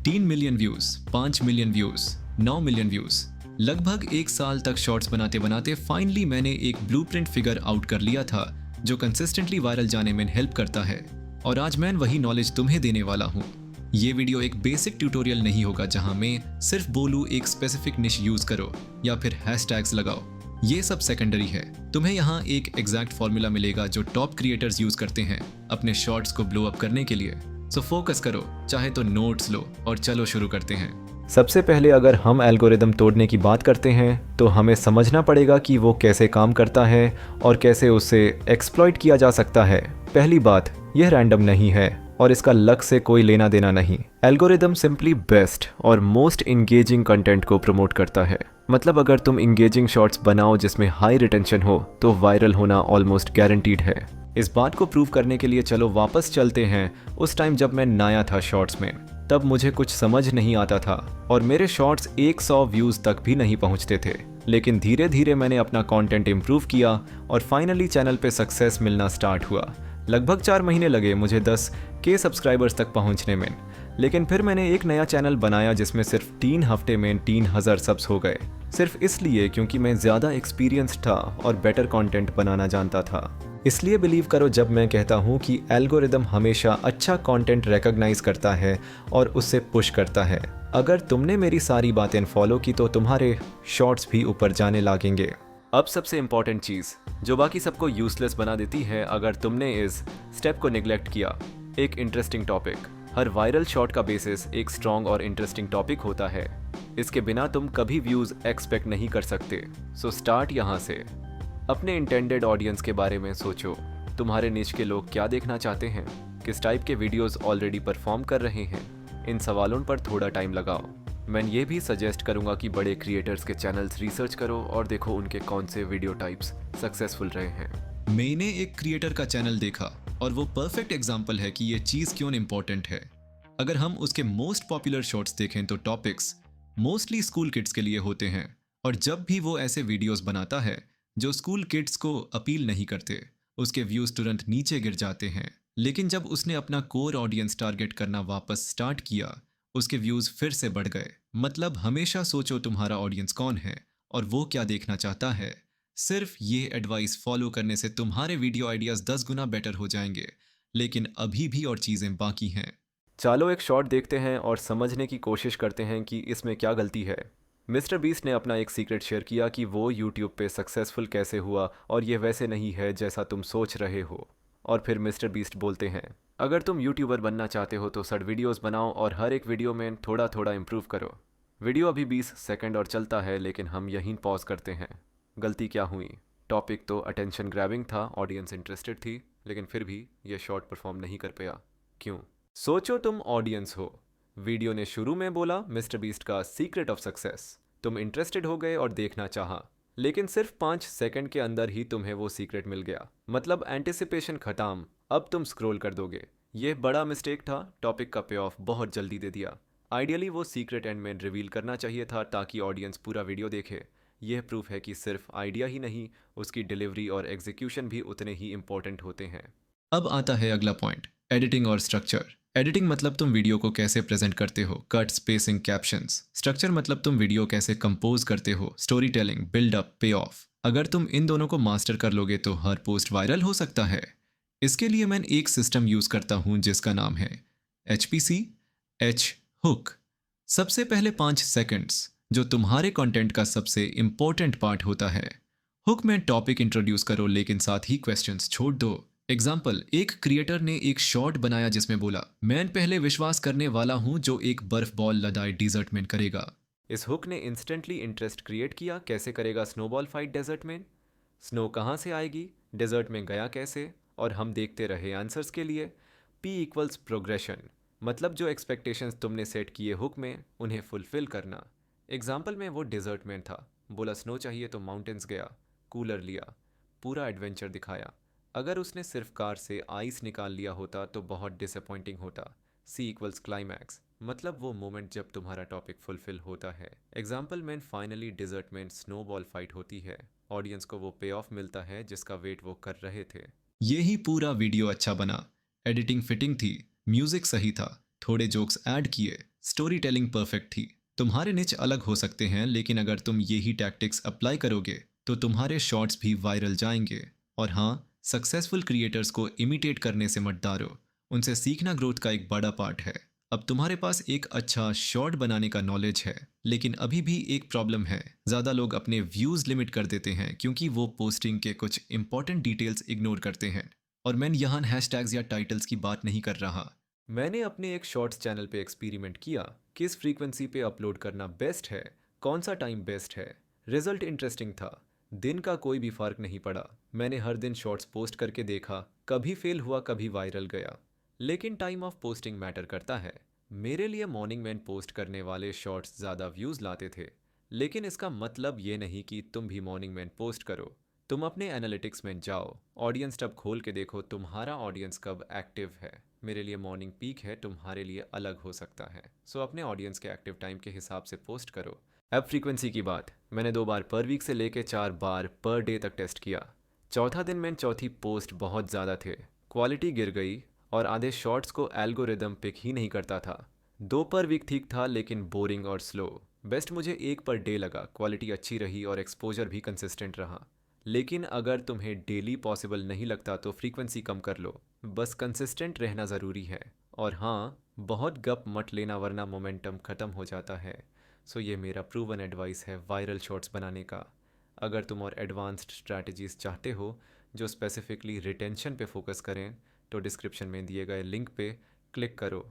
3 million views, 5 million views, 9 million views. लगभग 1 साल तक शॉर्ट्स बनाते बनाते फाइनली मैंने एक ब्लूप्रिंट फिगर आउट कर लिया था जो कंसिस्टेंटली वायरल जाने में हेल्प करता है। और आज मैं वही नॉलेज तुम्हें देने वाला हूँ। ये वीडियो एक बेसिक ट्यूटोरियल नहीं होगा जहां मैं सिर्फ बोलूं एक स्पेसिफिक निश यूज करो या फिर हैशटैग्स लगाओ। ये सब सेकेंडरी है। तुम्हें यहाँ एक एग्जैक्ट फॉर्मूला मिलेगा जो टॉप क्रिएटर्स यूज करते हैं अपने शॉर्ट्स को ब्लो अप करने के लिए। सो फोकस करो, चाहे तो नोट्स लो और चलो शुरू करते हैं। सबसे पहले अगर हम एल्गोरिदम तोड़ने की बात करते हैं तो हमें समझना पड़ेगा कि वो कैसे काम करता है और कैसे उसे एक्सप्लॉइट किया जा सकता है। पहली बात, यह रैंडम नहीं है और इसका लक से कोई लेना देना नहीं। एल्गोरिदम सिंपली बेस्ट और मोस्ट इंगेजिंग कंटेंट को प्रमोट करता है। मतलब अगर तुम इंगेजिंग शॉर्ट्स बनाओ जिसमें हाई रिटेंशन हो तो वायरल होना ऑलमोस्ट गारंटीड है। इस बात को प्रूव करने के लिए चलो वापस चलते हैं उस टाइम जब मैं नया था शॉर्ट्स में। तब मुझे कुछ समझ नहीं आता था और मेरे शॉर्ट्स 100 व्यूज़ तक भी नहीं पहुंचते थे। लेकिन धीरे धीरे मैंने अपना कंटेंट इंप्रूव किया और फाइनली चैनल पे सक्सेस मिलना स्टार्ट हुआ। लगभग 4 महीने लगे मुझे 10K सब्सक्राइबर्स तक पहुंचने में। लेकिन फिर मैंने एक नया चैनल बनाया जिसमें सिर्फ 3 हफ्ते में 3000 सब्स हो गए। सिर्फ इसलिए क्योंकि मैं ज़्यादा एक्सपीरियंस्ड था और बेटर कंटेंट बनाना जानता था। इसलिए बिलीव करो जब मैं कहता हूँ कि एल्गोरिदम हमेशा अच्छा कंटेंट रिकॉग्नाइज करता है और उससे पुश करता है। अगर तुमने मेरी सारी बातें फॉलो की तो तुम्हारे शॉर्ट्स भी ऊपर जाने लगेंगे। अब सबसे इंपॉर्टेंट चीज़ जो बाकी सबको यूजलेस बना देती है अगर तुमने इस स्टेप को निगलेक्ट किया, एक इंटरेस्टिंग टॉपिक। हर वायरल शॉर्ट का बेसिस एक स्ट्रॉन्ग और इंटरेस्टिंग टॉपिक होता है। इसके बिना तुम कभी व्यूज़ एक्सपेक्ट नहीं कर सकते। सो स्टार्ट यहाँ से। अपने इंटेंडेड ऑडियंस के बारे में सोचो। तुम्हारे निश के लोग क्या देखना चाहते हैं, किस टाइप के वीडियोस ऑलरेडी परफॉर्म कर रहे हैं। इन सवालों पर थोड़ा टाइम लगाओ। मैं ये भी सजेस्ट करूंगा कि बड़े क्रिएटर्स के चैनल्स रिसर्च करो और देखो उनके कौन से वीडियो टाइप्स सक्सेसफुल रहे हैं। मैंने एक क्रिएटर का चैनल देखा और वो परफेक्ट एग्जाम्पल है कि ये चीज़ क्यों इम्पोर्टेंट है। अगर हम उसके मोस्ट पॉपुलर शॉर्ट्स देखें तो टॉपिक्स मोस्टली स्कूल किड्स के लिए होते हैं। और जब भी वो ऐसे वीडियोस बनाता है जो स्कूल किड्स को अपील नहीं करते, उसके व्यूज तुरंत नीचे गिर जाते हैं। लेकिन जब उसने अपना कोर ऑडियंस टारगेट करना वापस स्टार्ट किया, उसके व्यूज फिर से बढ़ गए। मतलब हमेशा सोचो तुम्हारा ऑडियंस कौन है और वो क्या देखना चाहता है। सिर्फ ये एडवाइस फॉलो करने से तुम्हारे वीडियो आइडियाज 10 गुना बेटर हो जाएंगे। लेकिन अभी भी और चीज़ें बाकी हैं। चलो एक शॉर्ट देखते हैं और समझने की कोशिश करते हैं कि इसमें क्या गलती है। मिस्टर बीस्ट ने अपना एक सीक्रेट शेयर किया कि वो यूट्यूब पे सक्सेसफुल कैसे हुआ और ये वैसे नहीं है जैसा तुम सोच रहे हो। और फिर मिस्टर बीस्ट बोलते हैं, अगर तुम यूट्यूबर बनना चाहते हो तो 60 वीडियोस बनाओ और हर एक वीडियो में थोड़ा थोड़ा इम्प्रूव करो। वीडियो अभी 20 सेकंड और चलता है लेकिन हम यहीं पॉज करते हैं। गलती क्या हुई? टॉपिक तो अटेंशन ग्रैबिंग था, ऑडियंस इंटरेस्टेड थी, लेकिन फिर भी ये शॉर्ट परफॉर्म नहीं कर पाया। क्यों? सोचो तुम ऑडियंस हो। वीडियो ने शुरू में बोला मिस्टर बीस्ट का सीक्रेट ऑफ सक्सेस। तुम इंटरेस्टेड हो गए और देखना चाहा, लेकिन सिर्फ 5 सेकंड के अंदर ही तुम्हें वो सीक्रेट मिल गया। मतलब एंटिसिपेशन खत्म, अब तुम स्क्रॉल कर दोगे। ये बड़ा मिस्टेक था, टॉपिक का पे ऑफ बहुत जल्दी दे दिया। आइडियली वो सीक्रेट एंड में रिवील करना चाहिए था ताकि ऑडियंस पूरा वीडियो देखे। यह प्रूफ है कि सिर्फ आइडिया ही नहीं, उसकी डिलीवरी और एग्जीक्यूशन भी उतने ही इंपॉर्टेंट होते हैं। अब आता है अगला पॉइंट, एडिटिंग और स्ट्रक्चर। एडिटिंग मतलब तुम वीडियो को कैसे प्रेजेंट करते हो, कट, स्पेसिंग, कैप्शंस। स्ट्रक्चर मतलब तुम वीडियो कैसे कंपोज करते हो, स्टोरी टेलिंग, बिल्ड अप, पे ऑफ। अगर तुम इन दोनों को मास्टर कर लोगे तो हर पोस्ट वायरल हो सकता है। इसके लिए मैं एक सिस्टम यूज करता हूं जिसका नाम है HPC, H हुक। सबसे पहले 5 सेकंड्स जो तुम्हारे कंटेंट का सबसे इंपॉर्टेंट पार्ट होता है। हुक में टॉपिक इंट्रोड्यूस करो लेकिन साथ ही क्वेश्चंस छोड़ दो। एग्जाम्पल, एक क्रिएटर ने एक शॉर्ट बनाया जिसमें बोला, मैं पहले विश्वास करने वाला हूं जो एक बर्फ बॉल लदाए डिजर्ट में करेगा। इस हुक ने इंस्टेंटली इंटरेस्ट क्रिएट किया। कैसे करेगा स्नोबॉल फाइट डेजर्ट में? स्नो कहाँ से आएगी? डेजर्ट में गया कैसे? और हम देखते रहे आंसर्स के लिए। P= progression. मतलब जो एक्सपेक्टेशंस तुमने सेट किए हुक में उन्हें फुलफिल करना। एग्जाम्पल में वो डेजर्ट में था, बोला स्नो चाहिए तो माउंटेन्स गया, कूलर लिया, पूरा एडवेंचर दिखाया। अगर उसने सिर्फ कार से आइस निकाल लिया होता तो बहुत डिसअपॉइंटिंग होता। C= climax. मतलब वो मोमेंट जब तुम्हारा टॉपिक फुलफिल होता है। एग्जाम्पल में फाइनली डिजर्ट में स्नोबॉल फाइट होती है, ऑडियंस को वो पे ऑफ मिलता है जिसका वेट वो कर रहे थे। ये ही पूरा वीडियो अच्छा बना। एडिटिंग फिटिंग थी, म्यूजिक सही था, थोड़े जोक्स ऐड किए, स्टोरी टेलिंग परफेक्ट थी। तुम्हारे निच अलग हो सकते हैं, लेकिन अगर तुम यही टैक्टिक्स अप्लाई करोगे तो तुम्हारे शॉर्ट्स भी वायरल जाएंगे। और हाँ, सक्सेसफुल क्रिएटर्स को इमिटेट करने से मत डरो, उनसे सीखना ग्रोथ का एक बड़ा पार्ट है। अब तुम्हारे पास एक अच्छा शॉर्ट बनाने का नॉलेज है, लेकिन अभी भी एक प्रॉब्लम है, ज़्यादा लोग अपने व्यूज़ लिमिट कर देते हैं क्योंकि वो पोस्टिंग के कुछ इंपॉर्टेंट डिटेल्स इग्नोर करते हैं। और मैं यहाँ हैशटैग्स या टाइटल्स की बात नहीं कर रहा। मैंने अपने एक शॉर्ट्स चैनल पे एक्सपेरिमेंट किया, किस फ्रीक्वेंसी पे अपलोड करना बेस्ट है, कौन सा टाइम बेस्ट है। रिजल्ट इंटरेस्टिंग था, दिन का कोई भी फर्क नहीं पड़ा। मैंने हर दिन शॉर्ट्स पोस्ट करके देखा, कभी फेल हुआ कभी वायरल गया। लेकिन टाइम ऑफ पोस्टिंग मैटर करता है। मेरे लिए मॉर्निंग में पोस्ट करने वाले शॉर्ट्स ज़्यादा व्यूज़ लाते थे, लेकिन इसका मतलब ये नहीं कि तुम भी मॉर्निंग में पोस्ट करो। तुम अपने एनालिटिक्स में जाओ, ऑडियंस टब खोल के देखो तुम्हारा ऑडियंस कब एक्टिव है। मेरे लिए मॉर्निंग पीक है, तुम्हारे लिए अलग हो सकता है। सो अपने ऑडियंस के एक्टिव टाइम के हिसाब से पोस्ट करो। अब फ्रीक्वेंसी की बात, मैंने 2 बार पर वीक से लेके 4 बार पर डे तक टेस्ट किया। चौथा दिन में चौथी पोस्ट बहुत ज़्यादा थे, क्वालिटी गिर गई और आधे शॉर्ट्स को एल्गोरिदम पिक ही नहीं करता था। 2 पर वीक ठीक था, लेकिन बोरिंग और स्लो। बेस्ट मुझे 1 पर डे लगा, क्वालिटी अच्छी रही और एक्सपोजर भी कंसिस्टेंट रहा। लेकिन अगर तुम्हें डेली पॉसिबल नहीं लगता तो फ्रीक्वेंसी कम कर लो, बस कंसिस्टेंट रहना ज़रूरी है। और हाँ, बहुत गप मत लेना वरना मोमेंटम ख़त्म हो जाता है। सो ये मेरा प्रूवन एडवाइस है वायरल शॉर्ट्स बनाने का। अगर तुम और एडवांस्ड स्ट्रैटेजीज चाहते हो जो स्पेसिफिकली रिटेंशन पे फोकस करें तो डिस्क्रिप्शन में दिए गए लिंक पे क्लिक करो।